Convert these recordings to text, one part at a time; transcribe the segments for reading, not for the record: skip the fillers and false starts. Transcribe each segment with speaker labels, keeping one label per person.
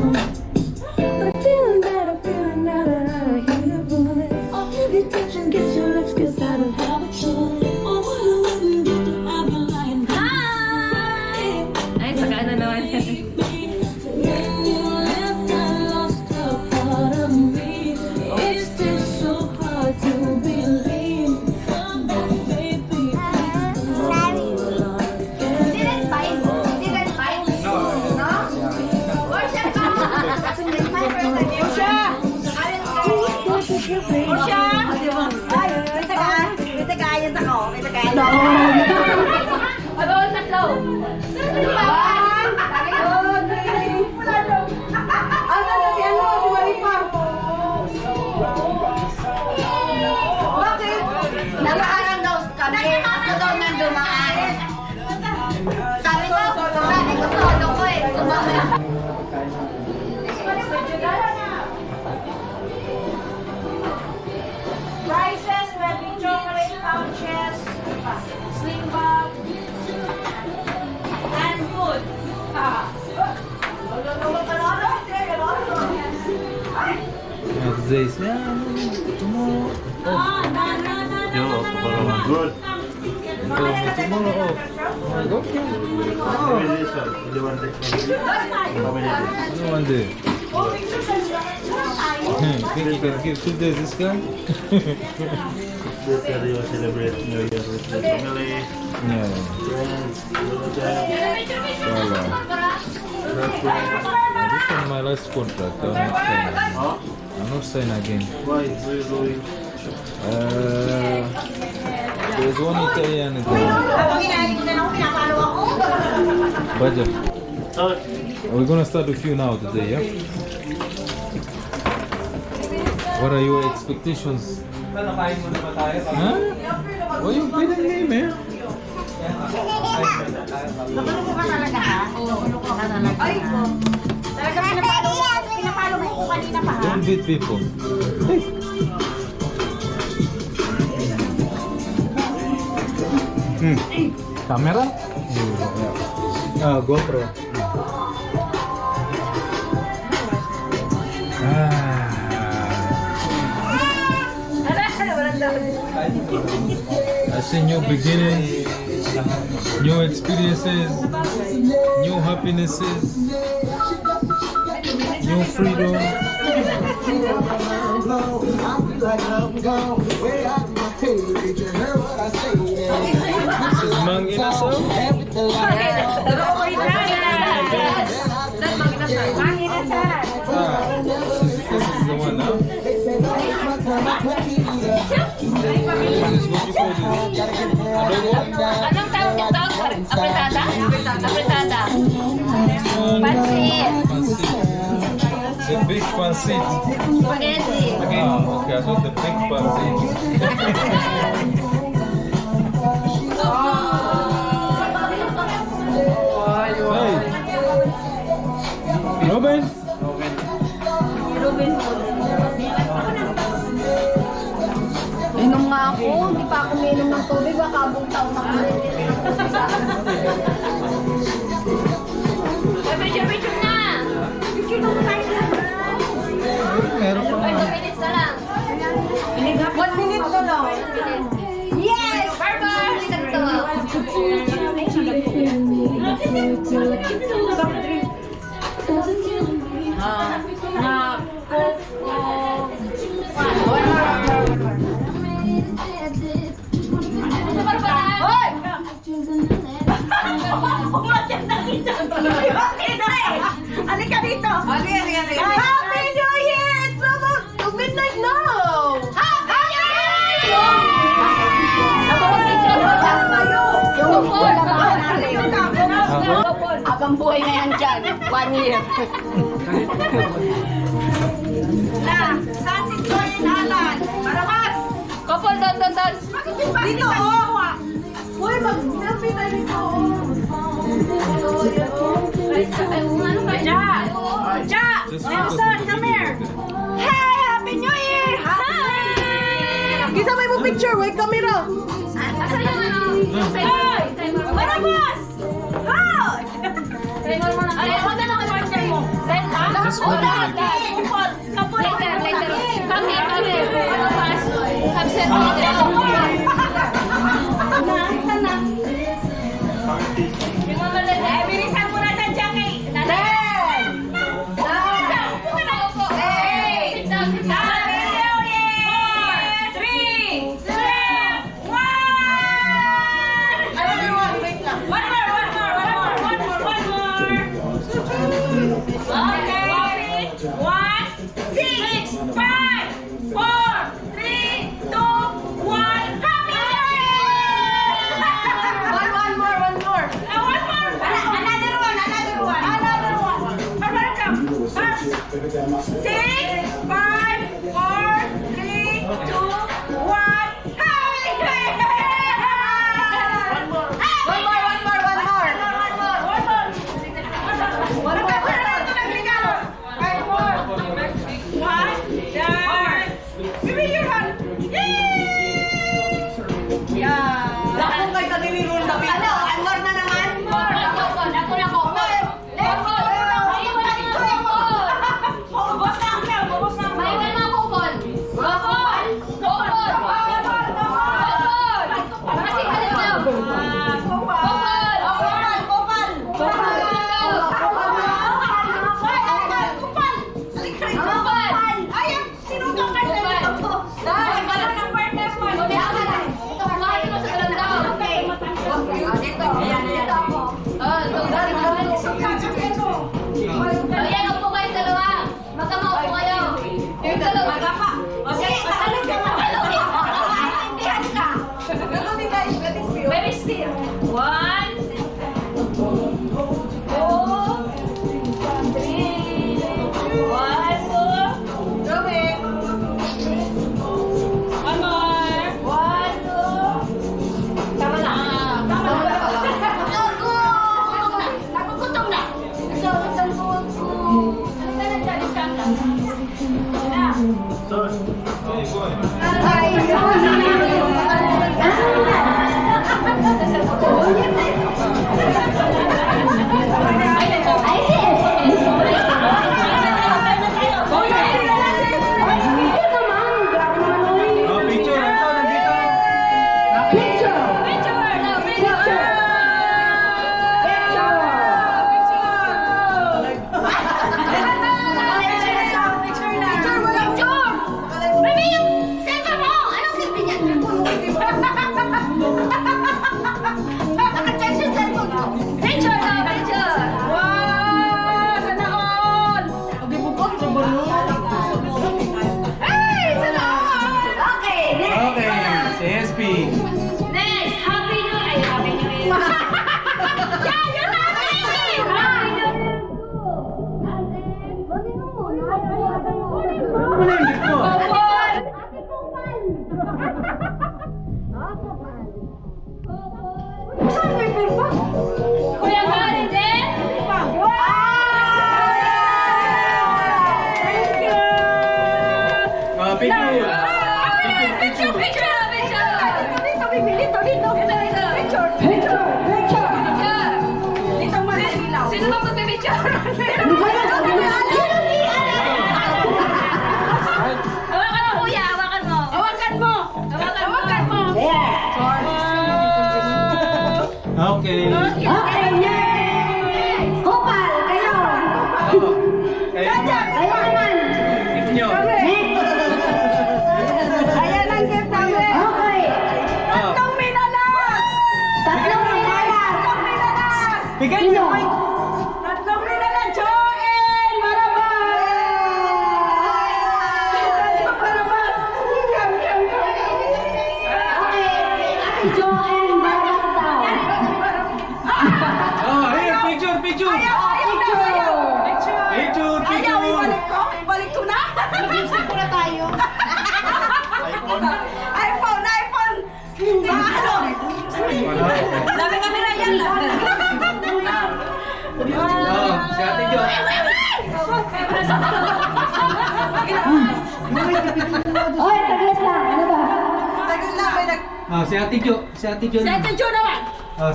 Speaker 1: But feeling better, feeling now that I hear your voice. Oh, your touch gets your lips, 'cause I don't have a choice. Oh, what I wouldn't do to have you lying high.
Speaker 2: Ay, saka na naman.
Speaker 1: When you left, I lost a part of me. It's still so hard to believe. Come back, baby.
Speaker 3: Prices, may chocolate pouches, sling bag, and food.
Speaker 4: Today's tomorrow off.
Speaker 5: Good.
Speaker 4: Tomorrow off. Okay.
Speaker 5: How many days, sir? Only 1 day. How many days?
Speaker 4: No one day. Think you can give 2 days this guy?
Speaker 5: This year you celebrate New Year with the family,
Speaker 4: Yeah.
Speaker 5: friends, relatives.
Speaker 4: Wala. This is my last contract. I'm not signing.
Speaker 5: Huh?
Speaker 4: I'm not signing again.
Speaker 5: Why? What are you doing?
Speaker 4: There's one Italian there. Baja,
Speaker 5: Sir,
Speaker 4: we're gonna start with you now today, yeah? What are your expectations? Huh? Why you feeding me, man? Don't beat people. Hey. Camera? GoPro. I see new beginnings, new experiences, new happinesses, new freedom. This is Mang Inasal. This is the one now. This is what you call this. Adobo?
Speaker 2: Anong tawag dito? Apretada? Apretada. Pansit.
Speaker 4: Pancit. The big pancit.
Speaker 2: Spaghetti.
Speaker 4: Okay, I thought the big pancit. Hey. Robin?
Speaker 2: Inom nga ako. Hindi pa ako minom ng tubig. Baka abong taon ako. Picture na!
Speaker 4: Meron pa
Speaker 2: 2
Speaker 4: naman.
Speaker 2: minutes na lang.
Speaker 3: 1 minute na lang.
Speaker 2: Yes! Barber! Halika dito.
Speaker 3: Halika dito. Happy New Year! It's almost midnight now. Happy New Year!
Speaker 2: Abang buhay na yan dyan. 1 year.
Speaker 3: Sasit ko yung halan. Maramas!
Speaker 2: Couple, doon.
Speaker 3: Dito, oh! Uy, mag-selfie tayo dito, Ja! Nelson, come here! Hey! Happy New Year! Hi! Gisa mo yung picture, wait camera!
Speaker 2: Asa yung ano?
Speaker 3: Hey! Maramas! Hi!
Speaker 2: Timer mo na. Ay, ako na lang ang partner mo.
Speaker 4: Just hold it like that.
Speaker 2: Later, later. Come here, come here. Come sit later. Yung mga lalaki.
Speaker 3: Bilisan mo na dyan, Jackie.
Speaker 2: Sit down, sit down.
Speaker 4: 'Yo. Si Ate Jo.
Speaker 3: Si Ate Jo naman.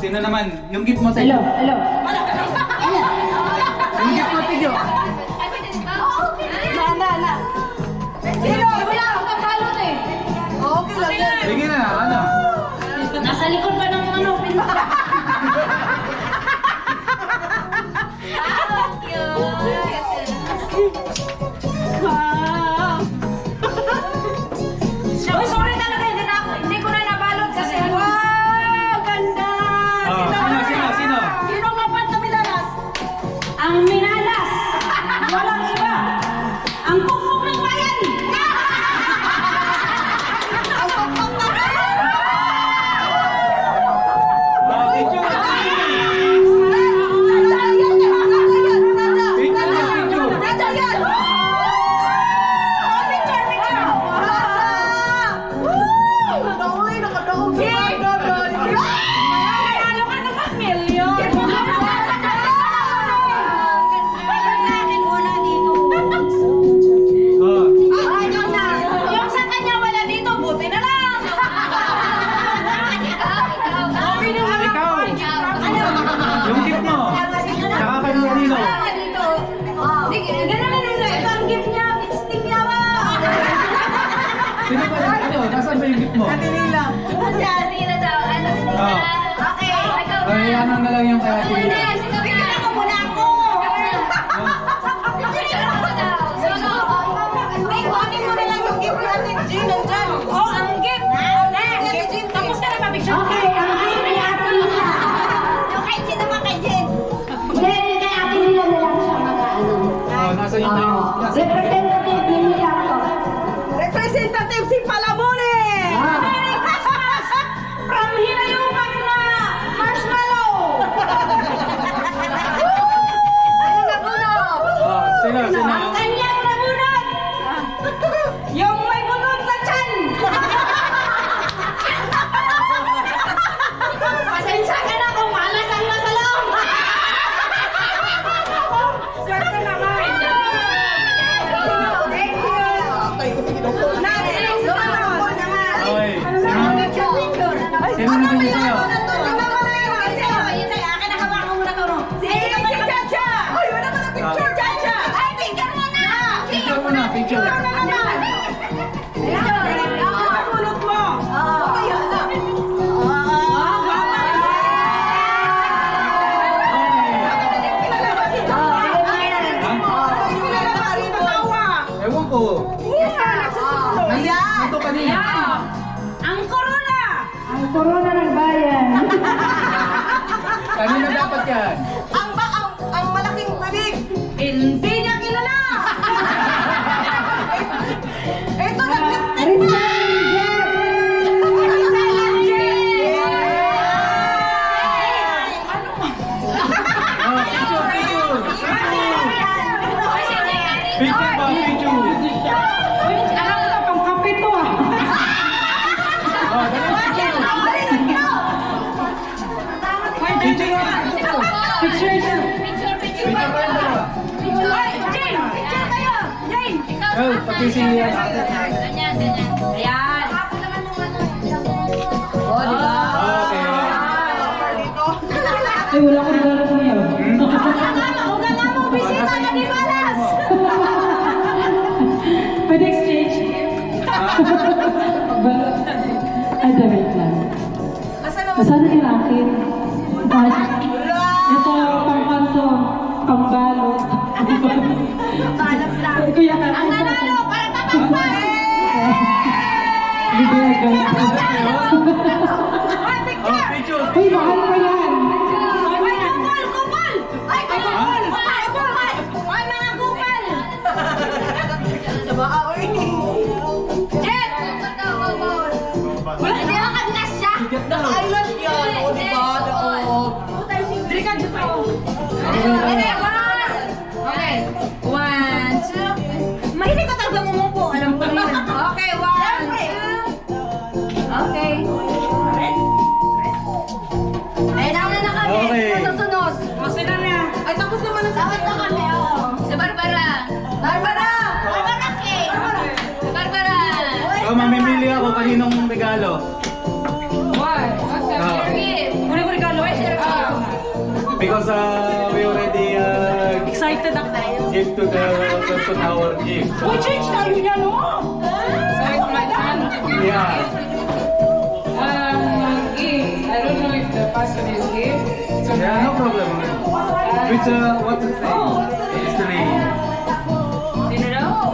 Speaker 4: Sino naman? Yung gift mo, Ate Jo.
Speaker 2: Hello.
Speaker 4: Yung gift mo, Ate Jo.
Speaker 3: walang iba. Ang pukpok ng bayan. Ang pukpok ng bayan. Yung sa kanya wala dito, buti na lang.
Speaker 4: Ikaw! Yung gift mo! Tsaka kay Marino!
Speaker 3: Ang gift niya, stick niya ba?
Speaker 4: Sino ba yung ano? Nasaan ba yung gift mo?
Speaker 3: Okay.
Speaker 4: Ay, ano na lang yung kaya Tirila?
Speaker 3: Bigyan mo muna ako. May kuhanin mo na lang yung gift natin, Jean, nandyan. Oh, ang gift. Tapos ka na pa-picture. Okay, ang gift ni Ate Lila. Yung kay Jean naman kay Jean.
Speaker 1: Hindi, kay Ate Lila na lang siya mag-ano.
Speaker 4: Oh, nasa yun na yung...
Speaker 1: Representative ni Lila ko.
Speaker 3: Representative si Palamone. Merry Christmas from Hinayupak na Marshmallow.
Speaker 4: Oh, sino?
Speaker 3: Ang kanyang nabunod. Yung may bunod na tiyan. Pasensya ka na kung malas ang nasa loob. Swerte naman. Thank you. Natin ang susunod.
Speaker 4: Okay.
Speaker 3: Ay,
Speaker 4: Sino na din sa'yo? Picture mo na, picture. Ewan ko. Nandito kanina.
Speaker 3: Ang corona!
Speaker 1: Ang corona ng bayan.
Speaker 4: Kanina dapat yan.
Speaker 3: Ang malaking bibig! Hindi niya kilala! Ito nag-lipstick pa!
Speaker 4: Oh, picture, picture. Picture ba, picture.
Speaker 3: Alam mo na, pang-kapit to ah!
Speaker 4: Oh, dali, picture. Picture mo.
Speaker 3: Picture siya!
Speaker 4: Picture mo yung dalawa.
Speaker 3: Ay, Jane! Picture kayo! Jane!
Speaker 4: Oh, pati si...
Speaker 2: Ganyan.
Speaker 3: Ayan! Oh, di ba?
Speaker 4: Okay.
Speaker 1: Ay, wala ko regalo ko niya.
Speaker 3: Ugala mo, bisita na di balas!
Speaker 1: Pwede exchange. Ay, wait lang. Nasaan yung akin? Ito, pangkanto, pangbalot.
Speaker 3: Balap lang!
Speaker 1: Kuya,
Speaker 3: Ang nanalo, para tapagpay!
Speaker 1: Bibiyagan.
Speaker 3: Ay, picture!
Speaker 4: Picture.
Speaker 1: Uy, mahal pa yan.
Speaker 3: Ay, kupal! Kupal! Ay, kupal! Kupal! Kupal! Ay, mga kupal! Diba, oy? Jet! Wala, hindi makaglas siya! Naka-eyelash yan, o diba? Dili ka dito. Okay. 1, 2. Mahilig ka talaga umupo. Alam ko yun. Okay, 1, 2. Okay. Ay, nauna na kami.
Speaker 4: Okay.
Speaker 3: Susunod. O, sila na. Ay, tapos naman na sa akin na kami.
Speaker 2: Si Barbara.
Speaker 3: Barbara! Barbara Kay!
Speaker 2: Si Barbara.
Speaker 4: So, mamimili ako kaninong regalo.
Speaker 3: Muna ko regalo. Ay, share ko.
Speaker 4: Because we already
Speaker 3: Excited ako.
Speaker 4: give to our gift.
Speaker 3: Uy, change tayo niya, no?
Speaker 4: Yeah.
Speaker 6: I don't know if the person is here.
Speaker 4: Yeah, no problem. Which, what's his name? It's the lady.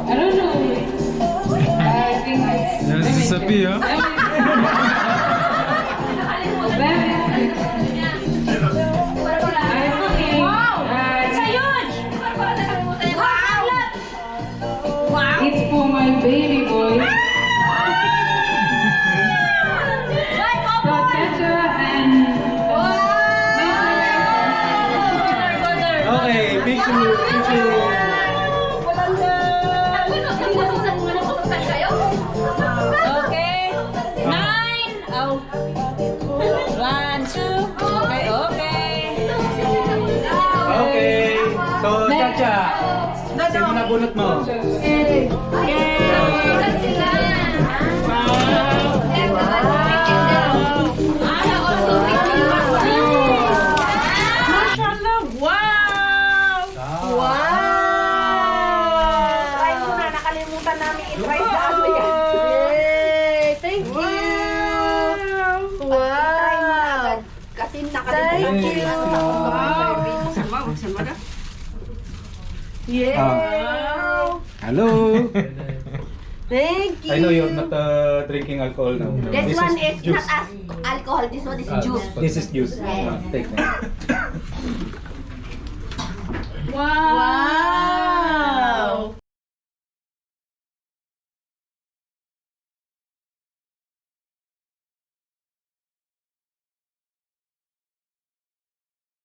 Speaker 6: I don't know. I think it's...
Speaker 4: This is Sophia.
Speaker 6: I'm okay.
Speaker 3: Wow! It's a huge!
Speaker 6: baby boy. So, Chacha and...
Speaker 4: Okay, picture.
Speaker 3: Okay. 9. Oh. 1, 2. Okay, okay.
Speaker 4: Okay. So, Chacha. Sino na bunot mo?
Speaker 3: Mashallah. Wow.
Speaker 7: Try mo na, nakalimutan namin i-try sa ano yan. Yay! Thank you! Wow! Try mo na agad. Kasi nakalimutan
Speaker 4: Thank
Speaker 7: ko
Speaker 4: you.
Speaker 7: lang sa Yay!
Speaker 4: Hello.
Speaker 7: Thank you!
Speaker 4: I know you're not drinking alcohol now.
Speaker 7: This one is
Speaker 4: juice.
Speaker 7: not alcohol, this one is juice.
Speaker 4: This is juice. Take that.
Speaker 7: Wow!